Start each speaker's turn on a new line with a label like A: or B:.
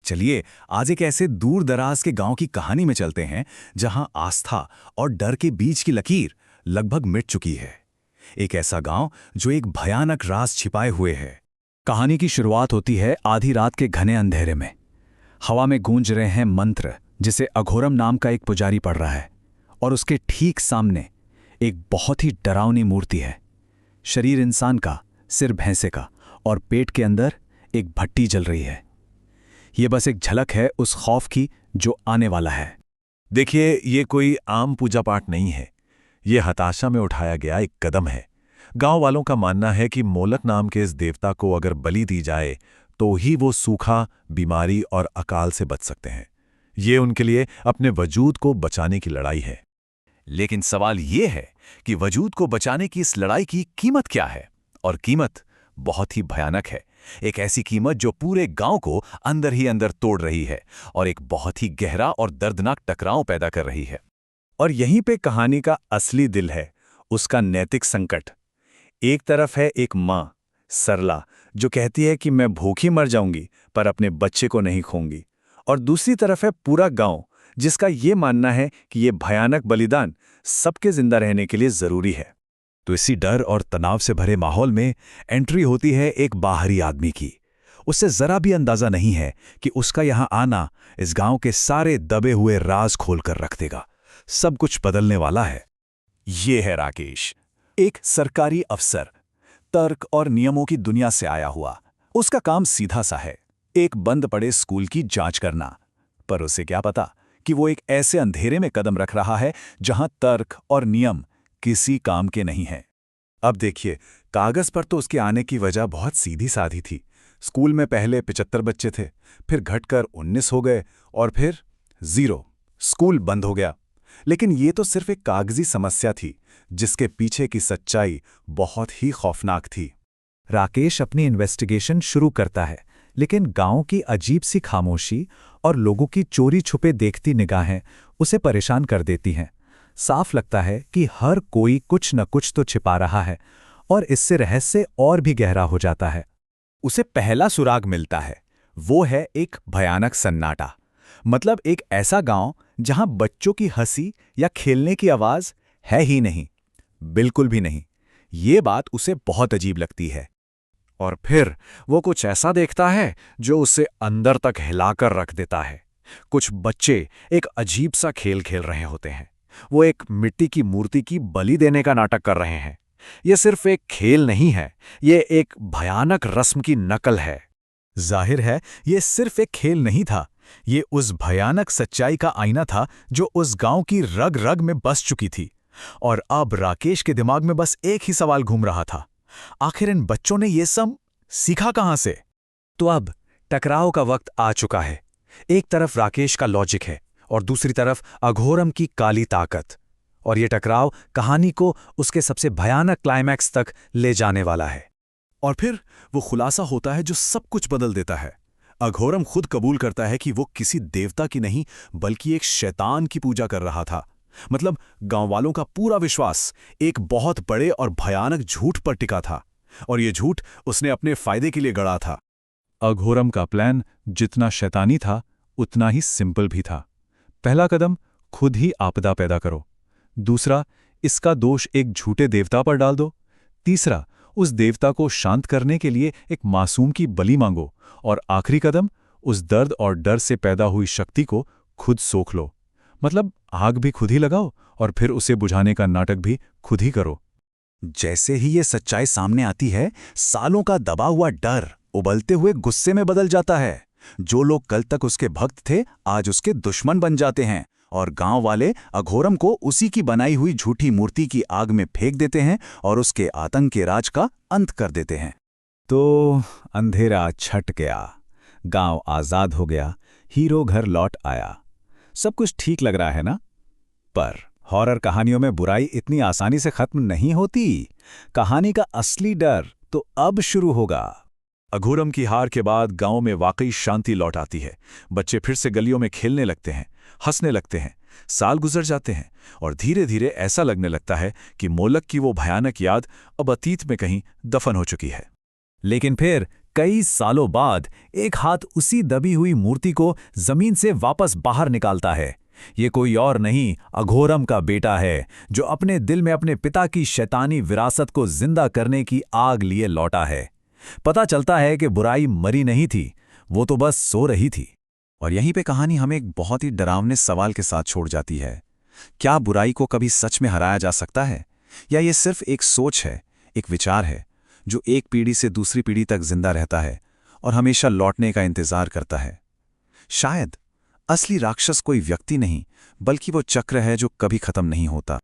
A: चलिए आज एक ऐसे दूर दराज के गांव की कहानी में चलते हैं जहां आस्था और डर के बीच की लकीर लगभग मिट चुकी है। एक ऐसा गांव जो एक भयानक राज छिपाए हुए है। कहानी की शुरुआत होती है आधी रात के घने अंधेरे में। हवा में गूंज रहे हैं मंत्र जिसे अघोरम नाम का एक पुजारी पढ़ रहा है, और उसके ठीक सामने एक बहुत ही डरावनी मूर्ति है। शरीर इंसान का, सिर भैंसे का, और पेट के अंदर एक भट्टी जल रही है। ये बस एक झलक है उस खौफ की जो आने वाला है।
B: देखिए, ये कोई आम पूजा पाठ नहीं है। ये हताशा में उठाया गया एक कदम है। गांव वालों का मानना है कि मोलक नाम के इस देवता को अगर बलि दी जाए तो ही वो सूखा, बीमारी और अकाल से बच सकते हैं। ये उनके लिए अपने वजूद को बचाने की लड़ाई है।
A: लेकिन सवाल ये है कि वजूद को बचाने की इस लड़ाई की कीमत क्या है? और कीमत बहुत ही भयानक है। एक ऐसी कीमत जो पूरे गांव को अंदर ही अंदर तोड़ रही है और एक बहुत ही गहरा और दर्दनाक टकराव पैदा कर रही है। और यहीं पे कहानी का असली दिल है, उसका नैतिक संकट। एक तरफ है एक मां, सरला, जो कहती है कि मैं भूखी मर जाऊंगी पर अपने बच्चे को नहीं खोऊंगी। और दूसरी तरफ है पूरा गांव, जिसका ये मानना है कि ये भयानक बलिदान सबके जिंदा रहने के लिए जरूरी है। तो इसी डर और तनाव से भरे माहौल में एंट्री होती है एक बाहरी आदमी की। उससे जरा भी अंदाजा नहीं है कि उसका यहां आना इस गांव के सारे दबे हुए राज खोलकर रख देगा। सब कुछ बदलने वाला है। ये है राकेश, एक सरकारी अफसर, तर्क और नियमों की दुनिया से आया हुआ। उसका काम सीधा सा है, एक बंद पड़े स्कूल की जांच करना। पर उसे क्या पता कि वो एक ऐसे अंधेरे में कदम रख रहा है जहां तर्क और नियम किसी काम के नहीं हैं। अब देखिए, कागज पर तो उसके आने की वजह बहुत सीधी साधी थी। स्कूल में पहले 75 बच्चे थे, फिर घटकर 19 हो गए, और फिर 0। स्कूल बंद हो गया। लेकिन ये तो सिर्फ एक कागजी समस्या थी, जिसके पीछे की सच्चाई बहुत ही खौफनाक थी। राकेश अपनी इन्वेस्टिगेशन शुरू करता है, लेकिन गांव की अजीब सी खामोशी और लोगों की चोरी छुपे देखती निगाहें उसे परेशान कर देती हैं। साफ लगता है कि हर कोई कुछ न कुछ तो छिपा रहा है, और इससे रहस्य और भी गहरा हो जाता है। उसे पहला सुराग मिलता है, वो है एक भयानक सन्नाटा। मतलब एक ऐसा गांव जहां बच्चों की हंसी या खेलने की आवाज है ही नहीं, बिल्कुल भी नहीं। ये बात उसे बहुत अजीब लगती है। और फिर वो कुछ ऐसा देखता है जो उसे अंदर तक हिलाकर रख देता है। कुछ बच्चे एक अजीब सा खेल खेल रहे होते हैं। वो एक मिट्टी की मूर्ति की बलि देने का नाटक कर रहे हैं। ये सिर्फ एक खेल नहीं है, ये एक भयानक रस्म की नकल है। जाहिर है ये सिर्फ एक खेल नहीं था, ये उस भयानक सच्चाई का आईना था जो उस गांव की रग रग में बस चुकी थी। और अब राकेश के दिमाग में बस एक ही सवाल घूम रहा था, आखिर इन बच्चों ने ये सब सीखा कहां से? तो अब टकराव का वक्त आ चुका है। एक तरफ राकेश का लॉजिक है और दूसरी तरफ अघोरम की काली ताकत। और ये टकराव कहानी को उसके सबसे भयानक क्लाइमैक्स तक ले जाने वाला है। और फिर वो खुलासा होता है जो सब कुछ बदल देता है। अघोरम खुद कबूल करता है कि वो किसी देवता की नहीं बल्कि एक शैतान की पूजा कर रहा था। मतलब गांव वालों का पूरा विश्वास एक बहुत बड़े और भयानक झूठ पर टिका था, और ये झूठ उसने अपने फायदे के लिए गढ़ा था। अघोरम का प्लान जितना शैतानी था उतना ही सिंपल भी था। पहला कदम, खुद ही आपदा पैदा करो। दूसरा, इसका दोष एक झूठे देवता पर डाल दो। तीसरा, उस देवता को शांत करने के लिए एक मासूम की बलि मांगो। और आखिरी कदम, उस दर्द और डर से पैदा हुई शक्ति को खुद सोख लो। मतलब आग भी खुद ही लगाओ और फिर उसे बुझाने का नाटक भी खुद ही करो। जैसे ही ये सच्चाई सामने आती है, सालों का दबा हुआ डर उबलते हुए गुस्से में बदल जाता है। जो लोग कल तक उसके भक्त थे आज उसके दुश्मन बन जाते हैं, और गांव वाले अघोरम को उसी की बनाई हुई झूठी मूर्ति की आग में फेंक देते हैं और उसके आतंक के राज का अंत कर देते हैं। तो अंधेरा छट गया, गांव आजाद हो गया, हीरो घर लौट आया। सब कुछ ठीक लग रहा है ना? पर हॉरर कहानियों में बुराई इतनी आसानी से खत्म नहीं होती। कहानी का असली डर तो अब शुरू होगा। अघोरम की हार के बाद गांव में वाकई शांति लौट आती है। बच्चे फिर से गलियों में खेलने लगते हैं, हंसने लगते हैं। साल गुजर जाते हैं और धीरे धीरे ऐसा लगने लगता है कि मोलक की वो भयानक याद अब अतीत में कहीं दफन हो चुकी है। लेकिन फिर
C: कई सालों बाद एक हाथ उसी दबी हुई मूर्ति को जमीन से वापस बाहर निकालता है। ये कोई और नहीं, अघोरम का बेटा है, जो अपने दिल में अपने पिता की शैतानी विरासत को जिंदा करने की आग लिए लौटा है। पता चलता है कि बुराई मरी नहीं थी, वो तो बस सो रही थी।
A: और यहीं पे कहानी हमें एक बहुत ही डरावने सवाल के साथ छोड़ जाती है। क्या बुराई को कभी सच में हराया जा सकता है, या ये सिर्फ एक सोच है, एक विचार है जो एक पीढ़ी से दूसरी पीढ़ी तक जिंदा रहता है और हमेशा लौटने का इंतजार करता है? शायद असली राक्षस कोई व्यक्ति नहीं, बल्कि वो चक्र है जो कभी खत्म नहीं होता।